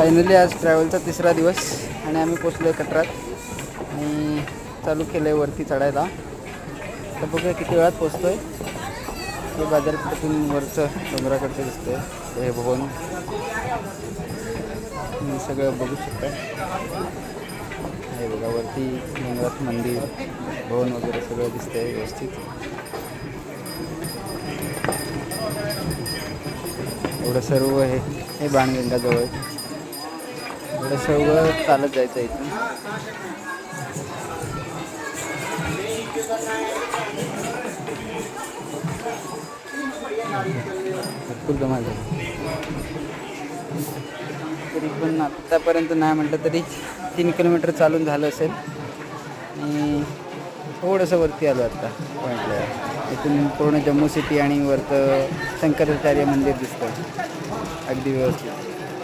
Finally आज ट्रॅव्हलचा तिसरा दिवस आणि आम्ही पोचलो आहे कटरात आणि चालू केलं आहे वरती चढायला. तर बघूया किती वेळात पोचतो आहे. हे बाजारपेठेतून वरचं डोंगराकडचं दिसतं आहे हे भवन. सगळं बघू शकता. हे बघा वरती डोंगरात मंदिर भवन वगैरे सगळं दिसतं आहे व्यवस्थित. एवढं सर्व हे बाणगंगाजवळ एवढं सर्व चालत जायचं इथून. भरपूर जमा झालं. तरी पण आत्तापर्यंत नाही म्हटलं तरी 3 किलोमीटर चालून झालं असेल आणि थोडंसं वरती आलो आता पॉईंटला. इथून पूर्ण जम्मू सिटी आणि वरतं शंकराचार्य मंदिर दिसतं अगदी व्यवस्थित.